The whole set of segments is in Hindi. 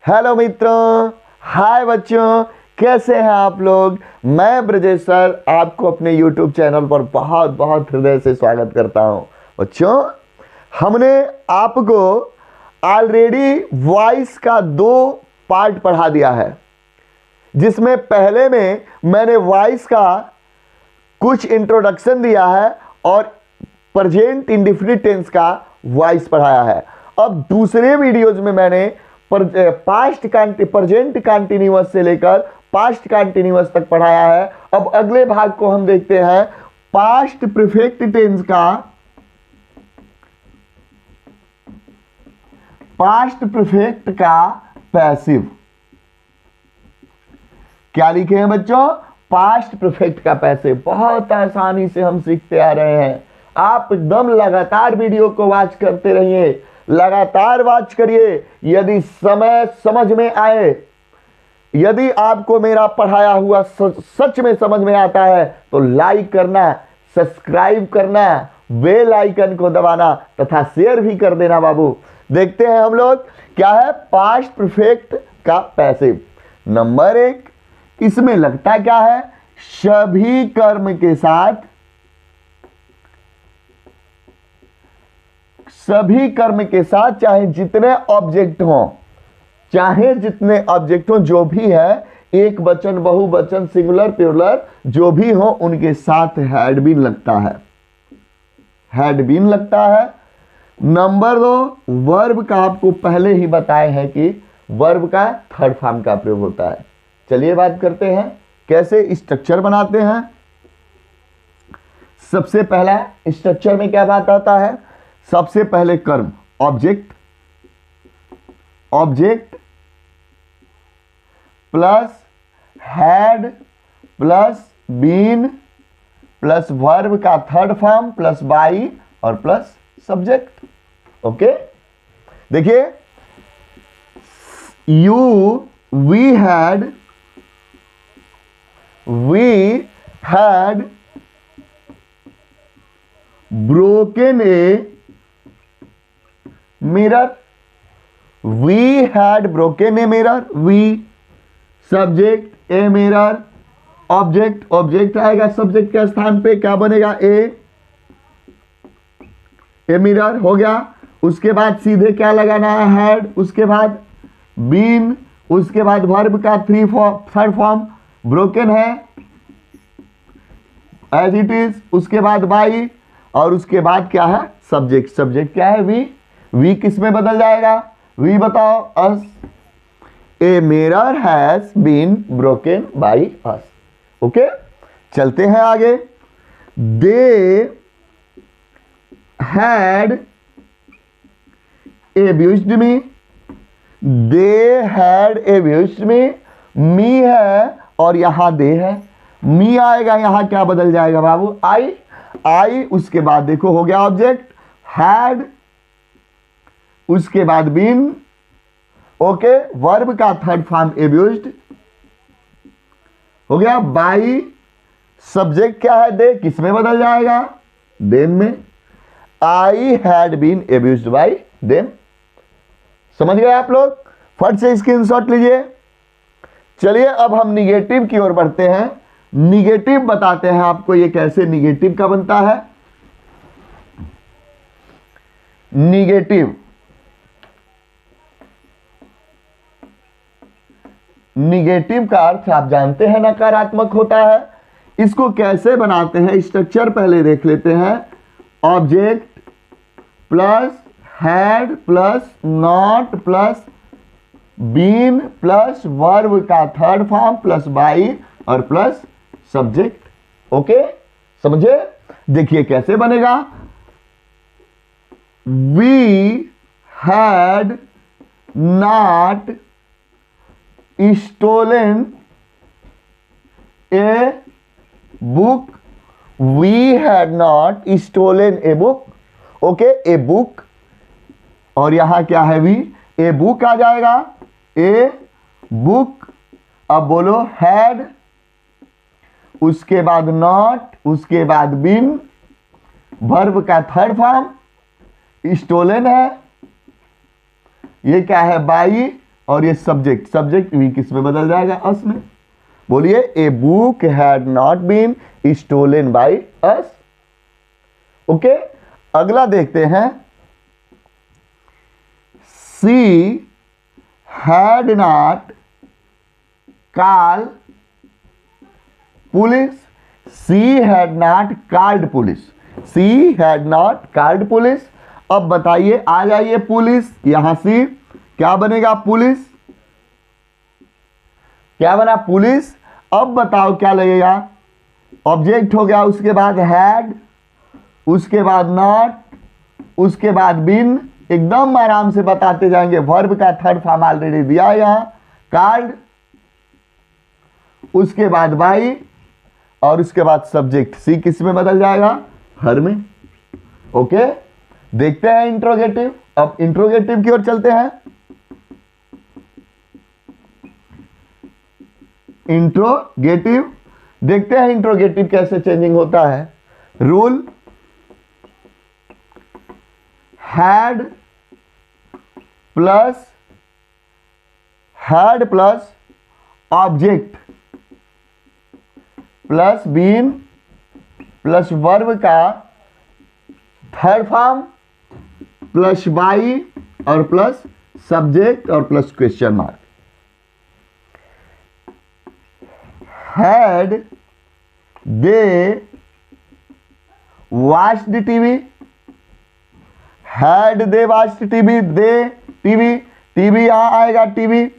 हेलो मित्रों, हाय बच्चों, कैसे हैं आप लोग। मैं ब्रजेश सर आपको अपने YouTube चैनल पर बहुत बहुत हृदय से स्वागत करता हूं। बच्चों, हमने आपको ऑलरेडी वॉइस का 2 पार्ट पढ़ा दिया है, जिसमें पहले में मैंने वॉइस का कुछ इंट्रोडक्शन दिया है और प्रेजेंट इंडेफिनिट टेंस का वॉइस पढ़ाया है। अब दूसरे वीडियोज में मैंने प्रेजेंट कंटिन्यूअस से लेकर पास्ट कंटिन्यूअस तक पढ़ाया है। अब अगले भाग को हम देखते हैं, पास्ट परफेक्ट टेंस का, पास्ट परफेक्ट का पैसिव। क्या लिखे हैं बच्चों? पास्ट परफेक्ट का पैसिव। बहुत आसानी से हम सीखते आ रहे हैं। आप एकदम लगातार वीडियो को वॉच करते रहिए, लगातार वॉच करिए। यदि समय समझ में आए, यदि आपको मेरा पढ़ाया हुआ सच में समझ में आता है तो लाइक करना, सब्सक्राइब करना, बेल आइकन को दबाना तथा शेयर भी कर देना बाबू। देखते हैं हम लोग क्या है पास्ट परफेक्ट का पैसिव। नंबर 1, इसमें लगता क्या है? सभी कर्म के साथ, सभी कर्म के साथ चाहे जितने ऑब्जेक्ट हों, चाहे जितने ऑब्जेक्ट हों, जो भी है, एक वचन, बहुवचन, सिंगुलर, प्लूरल, जो भी हो, उनके साथ हैड बीन लगता है, हैड बीन लगता है। नंबर 2, वर्ब का आपको पहले ही बताए हैं कि वर्ब का थर्ड फॉर्म का प्रयोग होता है। चलिए बात करते हैं कैसे स्ट्रक्चर बनाते हैं। सबसे पहला स्ट्रक्चर में क्या बात आता है? सबसे पहले कर्म, object, object plus had plus been plus verb का थर्ड फॉर्म प्लस बाई और प्लस सब्जेक्ट। ओके, देखिए, we had broken a mirror. We had broken a mirror. We, subject a mirror, object आएगा सब्जेक्ट के स्थान पे, क्या बनेगा? ए मिरर हो गया। उसके बाद सीधे क्या लगाना है? हैड, उसके बाद बीन, उसके बाद वर्ब का थर्ड फॉर्म ब्रोकन है एज इट इज, उसके बाद बाई और उसके बाद क्या है? सब्जेक्ट। सब्जेक्ट क्या है? वी किस में बदल जाएगा? वी बताओ, us. A mirror has been broken by us. Okay, चलते हैं आगे। They had एब्यूज्ड me, they had एब्यूज्ड मी है और यहां दे है, मी आएगा, यहां क्या बदल जाएगा बाबू? आई, उसके बाद देखो हो गया ऑब्जेक्ट, हैड, उसके बाद बीन, ओके, वर्ब का थर्ड फॉर्म एब्यूज्ड हो गया, बाई, सब्जेक्ट क्या है? दे, किस में बदल जाएगा? देम में। I had been abused by them. समझ गए आप लोग? फट से स्क्रीनशॉट लीजिए। चलिए अब हम निगेटिव की ओर बढ़ते हैं। निगेटिव बताते हैं आपको, ये कैसे निगेटिव का बनता है। निगेटिव, निगेटिव का अर्थ आप जानते हैं नकारात्मक होता है। इसको कैसे बनाते हैं? स्ट्रक्चर पहले देख लेते हैं। Object plus had plus not plus been plus verb का थर्ड फॉर्म प्लस बाई और प्लस सब्जेक्ट। ओके, समझे? देखिए कैसे बनेगा। We had not stolen a book, we had not stolen a book. Okay, a book, और यहां क्या है? वी, ए बुक आ जाएगा, ए बुक। अब बोलो हैड, उसके बाद नॉट, उसके बाद बीन, वर्ब का थर्ड फॉर्म स्टोलन है, ये क्या है? बाई, और ये सब्जेक्ट, सब्जेक्ट भी किस में बदल जाएगा? अस में। बोलिए, a book had not been stolen by us. Okay, अगला देखते हैं, she had not call police. She had not called police. She had not called police. अब बताइए, आ जाइए पुलिस, यहां से क्या बनेगा? पुलिस। क्या बना? पुलिस। अब बताओ क्या लगेगा? ऑब्जेक्ट हो गया, उसके बाद हैड, उसके बाद नॉट, उसके बाद बीन। एकदम आराम से बताते जाएंगे। वर्ब का थर्ड फॉर्म ऑलरेडी दिया है यहां, कॉल्ड, उसके बाद बाई, और उसके बाद सब्जेक्ट। सी किस में बदल जाएगा? हर में। ओके, देखते हैं इंट्रोगेटिव। अब इंट्रोगेटिव की ओर चलते हैं। इंट्रोगेटिव देखते हैं, इंट्रोगेटिव कैसे चेंजिंग होता है। Rule, had plus object plus been plus verb का थर्ड फॉर्म प्लस बाई और प्लस सब्जेक्ट और plus question mark. Had they watched TV. Had they watched TV. They TV, TV यहां आएगा, टीवी।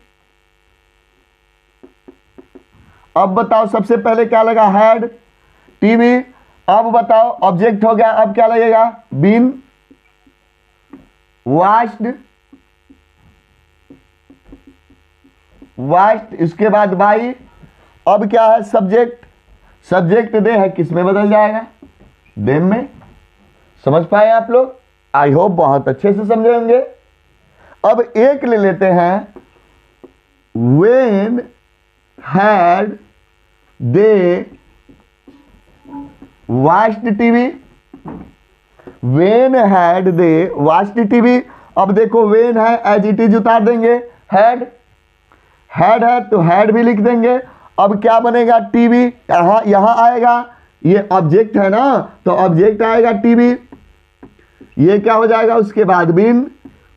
अब बताओ, सबसे पहले क्या लगा? Had, TV. अब बताओ, ऑब्जेक्ट हो गया, अब क्या लगेगा? बीन, वॉच्ड, इसके बाद बाई। अब क्या है? सब्जेक्ट। सब्जेक्ट दे है, किस में बदल जाएगा? देम में। समझ पाए आप लोग? आई होप बहुत अच्छे से समझे होंगे। अब एक ले लेते हैं, when had they watched TV. When had they watched TV. अब देखो, वेन है, एज इट इज उतार देंगे। हैड है तो हैड भी लिख देंगे। अब क्या बनेगा? टीवी। यहां आएगा, ये ऑब्जेक्ट है ना, तो ऑब्जेक्ट आएगा टीवी। ये क्या हो जाएगा? उसके बाद बीन,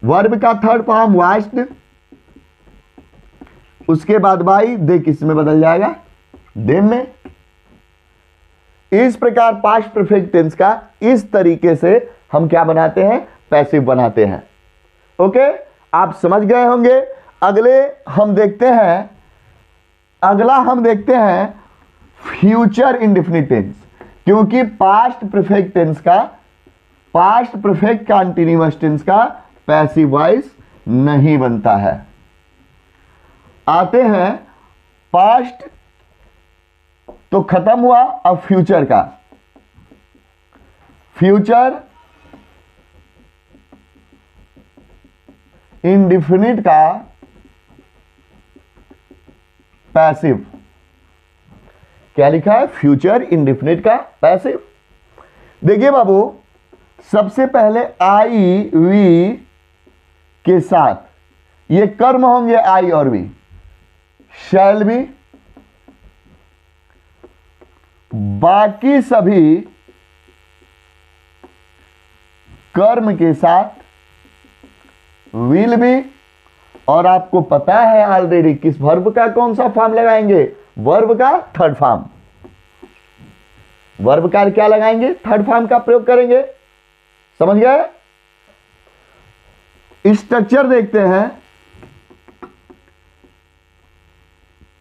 वर्ब का थर्ड फॉर्म वॉच्ड, उसके बाद बाई, दे किस में बदल जाएगा? देम में। इस प्रकार पास्ट परफेक्ट टेंस का इस तरीके से हम क्या बनाते हैं? पैसिव बनाते हैं। ओके, आप समझ गए होंगे। अगला हम देखते हैं फ्यूचर इंडेफिनिट टेंस, क्योंकि पास्ट परफेक्ट कंटीन्यूअस टेंस का पैसिव वॉइस नहीं बनता है। आते हैं, पास्ट तो खत्म हुआ, अब फ्यूचर का। फ्यूचर इंडेफिनिट का पैसिव। क्या लिखा है? फ्यूचर इंडेफिनिट का पैसिव। देखिए बाबू, सबसे पहले आई वी के साथ ये कर्म होंगे, आई और वी। शैल बी, बाकी सभी कर्म के साथ विल बी। और आपको पता है ऑलरेडी किस वर्ब का कौन सा फॉर्म लगाएंगे? वर्ब का थर्ड फॉर्म। वर्ब का क्या लगाएंगे? थर्ड फॉर्म का प्रयोग करेंगे। समझ गए? स्ट्रक्चर देखते हैं।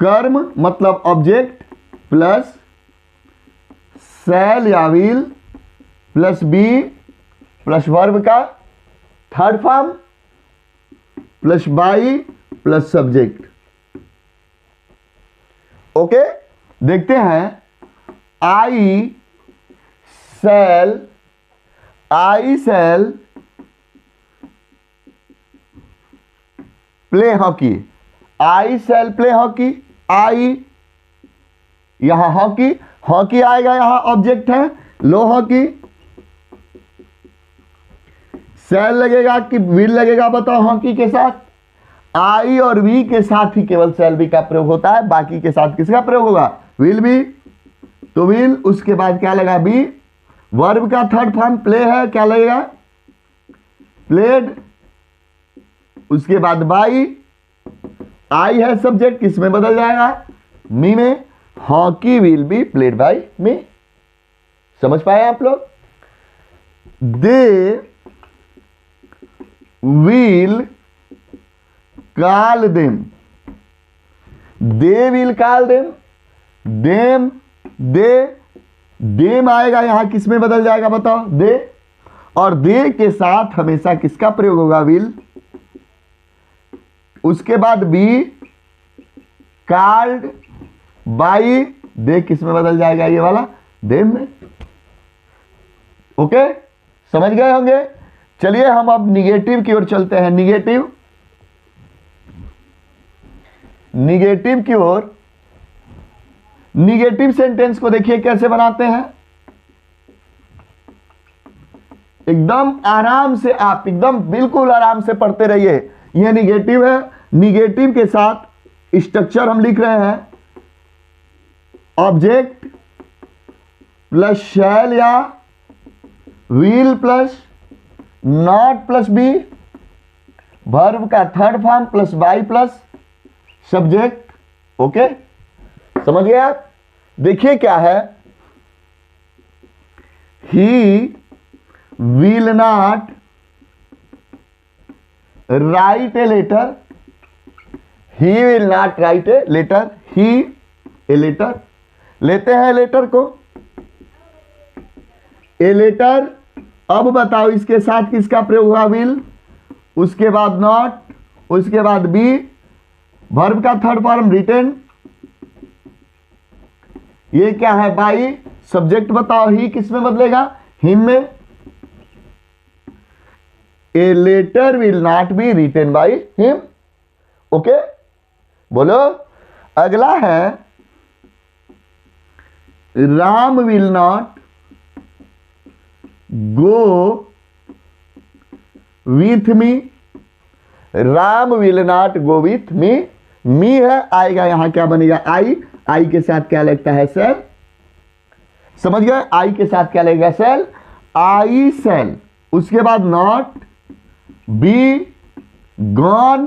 कर्म मतलब ऑब्जेक्ट प्लस शैल या will plus be plus verb का third form plus by plus subject. Okay, देखते हैं। I shall play hockey. I shall play hockey. I, यहां हॉकी आएगा, यहां ऑब्जेक्ट है, लो हॉकी। शैल लगेगा कि विल लगेगा? बताओ हॉकी के साथ। आई और वी के साथ ही केवल शैल बी का प्रयोग होता है, बाकी के साथ किसका प्रयोग होगा? Will be. तो विल, उसके बाद क्या लगा? बी। वर्ब का थर्ड फॉर्म प्ले है, क्या लगेगा? प्लेड। उसके बाद बाई, आई है सब्जेक्ट, किस में बदल जाएगा? मी में। Hockey will be played by me. समझ पाए आप लोग? They will call them, they will call them, them, they, them आएगा यहां, किस में बदल जाएगा बताओ? दे। और दे के साथ हमेशा किसका प्रयोग होगा? विल। उसके बाद बी कॉल्ड बाई, दे किस में बदल जाएगा? ये वाला देम में। ओके, समझ गए होंगे। चलिए हम अब निगेटिव की ओर चलते हैं। निगेटिव, निगेटिव की ओर। निगेटिव सेंटेंस को देखिए कैसे बनाते हैं। एकदम आराम से, आप एकदम बिल्कुल आराम से पढ़ते रहिए। यह निगेटिव है। निगेटिव के साथ स्ट्रक्चर हम लिख रहे हैं, ऑब्जेक्ट प्लस शैल या will plus not plus be, verb का third form plus by plus subject. Okay, समझ गए आप? देखिए क्या है, he will not write a letter, he will not write a letter, he a letter. लेते हैं लेटर को, ए लेटर। अब बताओ इसके साथ किसका प्रयोग हुआ? विल। उसके बाद नॉट, उसके बाद बी, वर्ब का थर्ड फॉर्म रिटन, ये क्या है? बाई। सब्जेक्ट बताओ, ही किस में बदलेगा? हिम में। A letter will not be written by him. Okay, बोलो। अगला है, Ram will not go with me, Ram will not go with me. Me है, आएगा यहां क्या बनेगा? आई। आई के साथ क्या लगता है? सेल। समझ गए? आई के साथ क्या लगेगा? सेल। आई सेल। उसके बाद नॉट, बी, गॉन,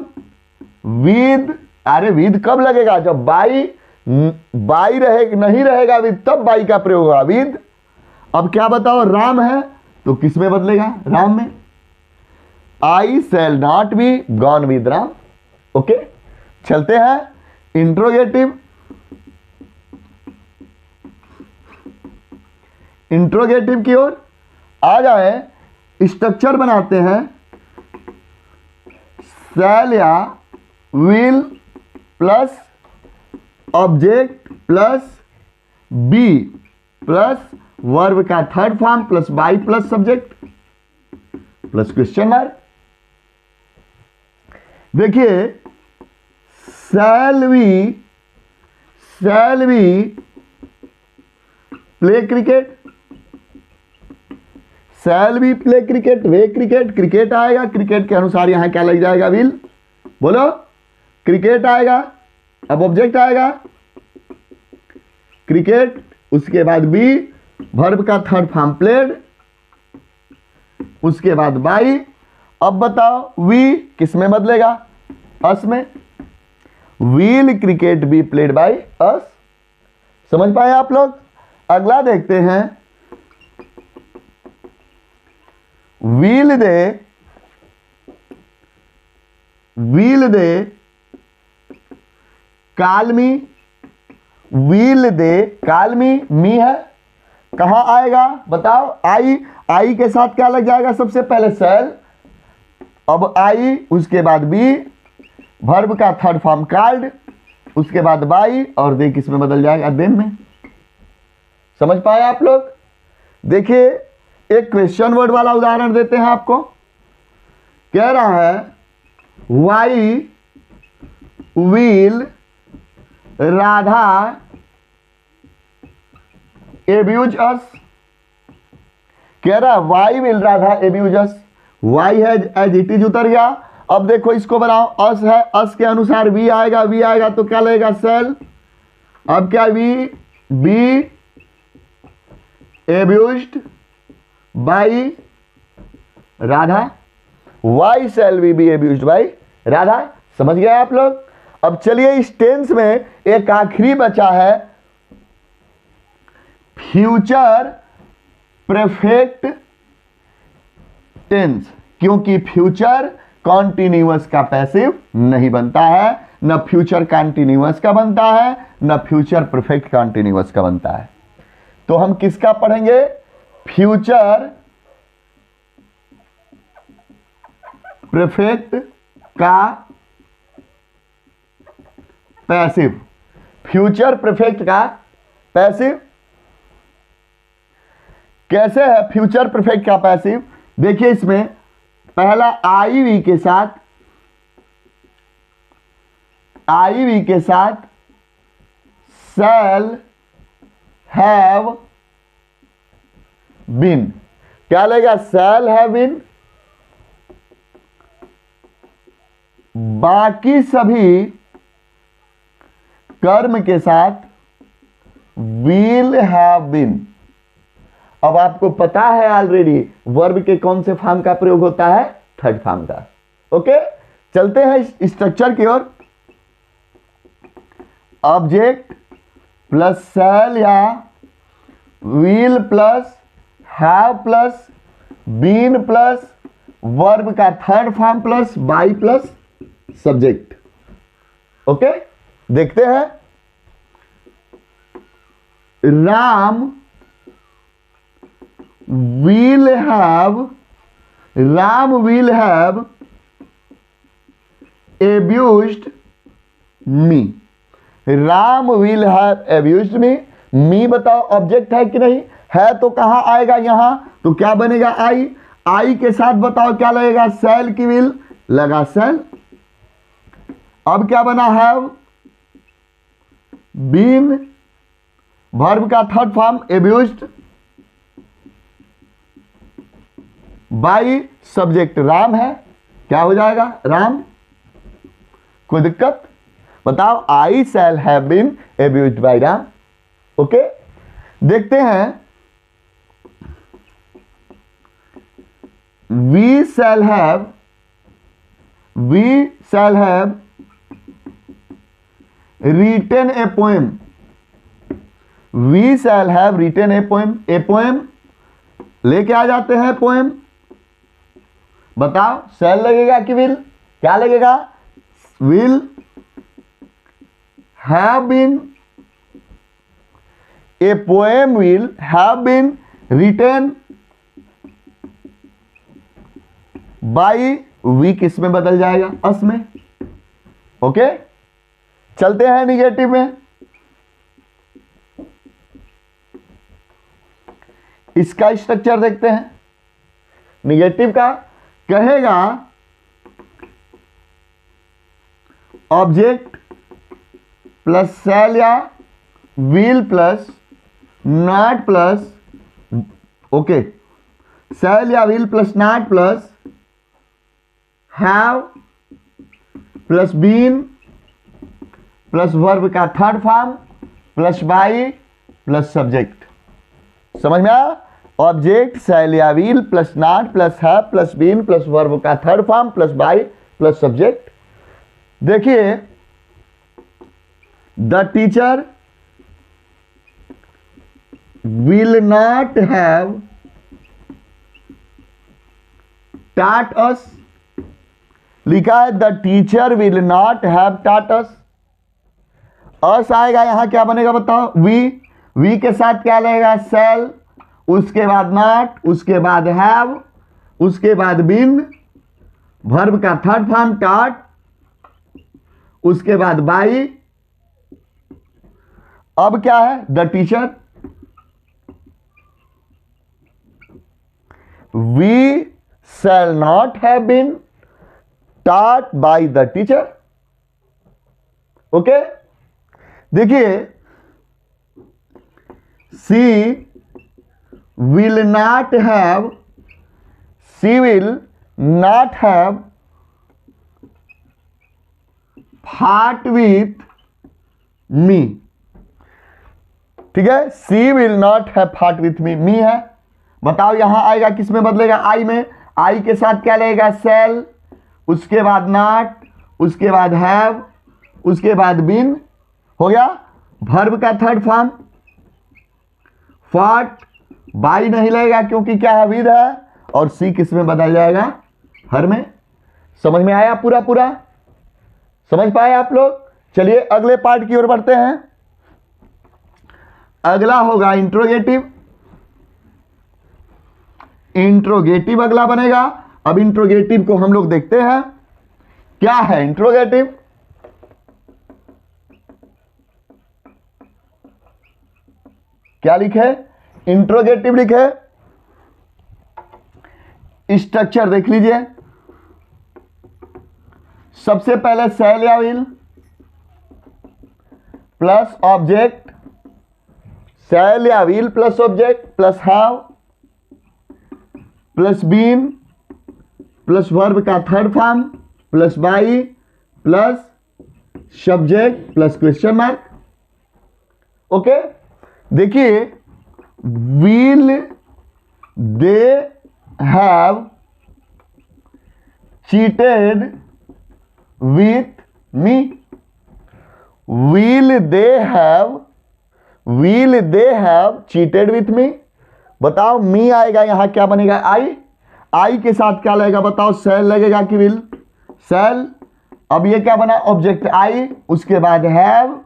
विद। अरे विद कब लगेगा? जब बाई, बाई नहीं रहेगा विद, तब बाई का प्रयोग होगा, विद। अब क्या बताओ? राम है तो किस में बदलेगा? राम में। I shall not be gone with Ram. Okay, चलते हैं इंट्रोगेटिव। इंट्रोगेटिव की ओर आ जाए। स्ट्रक्चर बनाते हैं, सेल या will plus object plus be plus verb का third form plus by plus subject plus question mark. देखिए, shall we play cricket, shall we play cricket, we cricket, cricket आएगा, क्रिकेट के अनुसार यहां क्या लग जाएगा? विल। बोलो, क्रिकेट आएगा। अब ऑब्जेक्ट आएगा क्रिकेट, उसके बाद बी, वर्ब का थर्ड फॉर्म प्लेड, उसके बाद बाई। अब बताओ वी किस में बदलेगा? अस में। Wheel cricket be played by us. समझ पाए आप लोग? अगला देखते हैं, व्हील दे कालमी, व्हील दे कालमी। मी है, कहां आएगा बताओ? आई के साथ क्या लग जाएगा? सबसे पहले सेल, अब आई, उसके बाद बी, वर्ब का थर्ड फॉर्म कार्ड, उसके बाद बाई, और दे किस में बदल जाएगा? देन में। समझ पाए आप लोग? देखिए, एक क्वेश्चन वर्ड वाला उदाहरण देते हैं आपको। कह रहा है, why will Radha abuse us. कह रहा है why will Radha abuse us. Why है एज इट इज उतर गया, अब देखो इसको बनाओ, अस है, अस के अनुसार वी आएगा, वी आएगा तो क्या लगेगा सेल। अब क्या we be abused by Radha, why shall we be abused by Radha. समझ गए आप लोग। अब चलिए इस टेंस में एक आखिरी बचा है फ्यूचर परफेक्ट टेंस, क्योंकि फ्यूचर कॉन्टिन्यूअस का पैसिव नहीं बनता है, न फ्यूचर कॉन्टिन्यूअस का बनता है, न फ्यूचर परफेक्ट कॉन्टिन्यूअस का बनता है। तो हम किसका पढ़ेंगे, फ्यूचर परफेक्ट का पैसिव। फ्यूचर परफेक्ट का पैसिव कैसे है? फ्यूचर परफेक्ट का पैसिव देखिए, इसमें पहला आईवी के साथ, आईवी के साथ शैल हैव बीन, क्या लगेगा शैल हैव बीन। बाकी सभी कर्म के साथ विल हैव बीन। अब आपको पता है ऑलरेडी वर्ब के कौन से फॉर्म का प्रयोग होता है, थर्ड फॉर्म का। ओके, चलते हैं इस स्ट्रक्चर की ओर। ऑब्जेक्ट प्लस शैल या will plus have plus been plus verb का third form plus by plus subject. Okay, देखते हैं। Ram will have, Ram will have abused me, Ram will have abused me। मी बताओ ऑब्जेक्ट है कि नहीं है, तो कहां आएगा, यहां, तो क्या बनेगा आई। आई के साथ बताओ क्या लगेगा, सेल की विल लगा सेल। अब क्या बना, हैव बीन, वर्ब का third form abused by subject Ram है, क्या हो जाएगा राम। कोई दिक्कत बताओ, I shall have been abused by Ram. Okay, देखते हैं। We shall have written a poem, we shall have written a poem. A poem लेके आ जाते हैं, पोएम बताओ शैल लगेगा कि विल, क्या लगेगा, will have been, a poem will have been written by, we किस में बदल जाएगा, अस में। ओके, चलते हैं निगेटिव में। इसका स्ट्रक्चर देखते हैं। निगेटिव का कहेगा ऑब्जेक्ट प्लस शैल या will plus not plus, okay, shall या will plus not plus have plus been plus verb का third form plus by plus subject. समझ में आया? ऑब्जेक्ट शैल या will plus not plus have plus been plus verb का third form plus by plus subject. देखिए, the teacher will not have taught us, लिखा है the teacher will not have taught us। Us आएगा, यहां क्या बनेगा बताओ, वी के साथ क्या लगेगा, शैल, उसके बाद नॉट, उसके बाद हैव, उसके बाद बीन, वर्ब का थर्ड फॉर्म taught, उसके बाद बाई। अब क्या है, the teacher, we shall not have been taught by the teacher। Okay, देखिए, she will not have fought with me, ठीक है। She will not have fought with me है। बताओ यहां आएगा किस में बदलेगा, आई में। आई के साथ क्या लगेगा, सेल, उसके बाद नॉट, उसके बाद हैव, उसके बाद बीन, हो गया वर्ब का थर्ड फॉर्म। फाट बाई नहीं लगेगा क्योंकि क्या है, विद है, और सी किस में बदल जाएगा, हर में। समझ में आया पूरा पूरा, समझ पाए आप लोग। चलिए अगले पार्ट की ओर बढ़ते हैं। अगला होगा इंट्रोगेटिव। इंट्रोगेटिव अगला बनेगा। अब इंट्रोगेटिव को हम लोग देखते हैं क्या है इंट्रोगेटिव। क्या लिखे, इंट्रोगेटिव लिखे। स्ट्रक्चर देख लीजिए। सबसे पहले सेल या विल प्लस ऑब्जेक्ट, सेल या will plus object plus have plus been plus verb का third form plus by plus subject plus question mark. Okay, देखिए will they have cheated with me, will they have cheated with me. बताओ मी आएगा यहां क्या बनेगा, आई। आई के साथ क्या लगेगा बताओ, सेल लगेगा कि विल, सेल। अब ये क्या बना, ऑब्जेक्ट आई, उसके बाद हैव,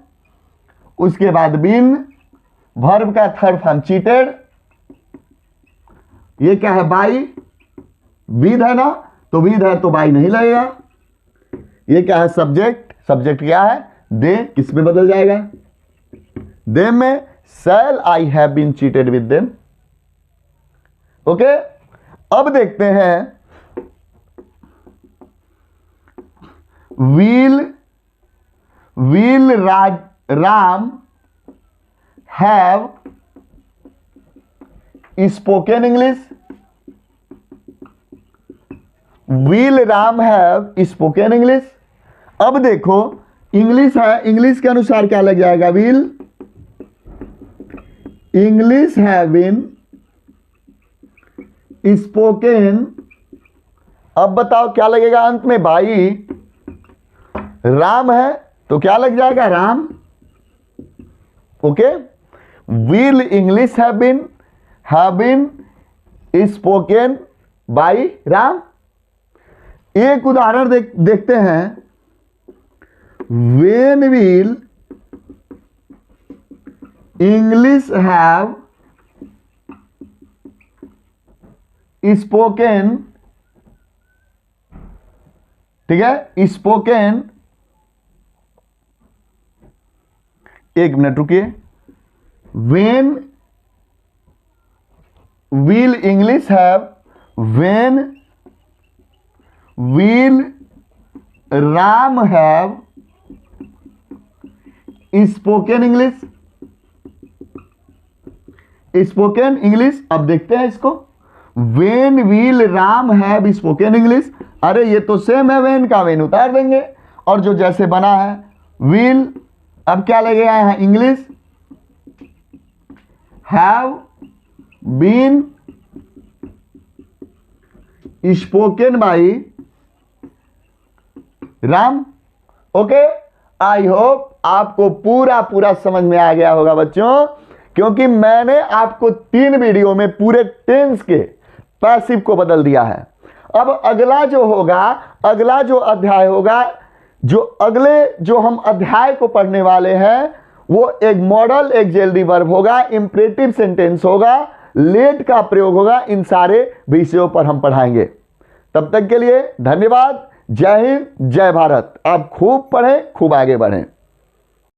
उसके बाद बीन, वर्ब का थर्ड फॉर्म चीटेड। ये क्या है, बाई, विद है ना, तो विद है तो बाई नहीं लगेगा। ये क्या है, सब्जेक्ट, सब्जेक्ट क्या है, दे, किस में बदल जाएगा, देम में। Shall I have been cheated with them. Okay, अब देखते हैं will Ram have spoken English, will Ram have spoken English. अब देखो इंग्लिश है, इंग्लिश के अनुसार क्या लग जाएगा, will English have been spoken. अब बताओ क्या लगेगा अंत में, भाई राम है तो क्या लग जाएगा, Ram. Okay, will English have been spoken by Ram. एक उदाहरण देखते हैं। When will English have spoken, ठीक है, स्पोकन। एक मिनट रुकिए। When will English have, when will Ram have spoken English, spoken English. अब देखते हैं इसको, when will Ram have spoken English. अरे ये तो सेम है, वेन का वेन उतार देंगे और जो जैसे बना है विल। अब क्या लगेगा यहां, English have been spoken by Ram. Okay, I hope आपको पूरा समझ में आ गया होगा बच्चों, क्योंकि मैंने आपको 3 वीडियो में पूरे टेंस के पैसिव को बदल दिया है। अब अगला जो होगा, अगला जो अध्याय होगा, जो हम अध्याय को पढ़ने वाले हैं, वो एक मॉडल एक्सिलरी वर्ब होगा, इंपरेटिव सेंटेंस होगा, लेट का प्रयोग होगा। इन सारे विषयों पर हम पढ़ाएंगे। तब तक के लिए धन्यवाद। जय हिंद, जय भारत। आप खूब पढ़ें, खूब आगे बढ़ें।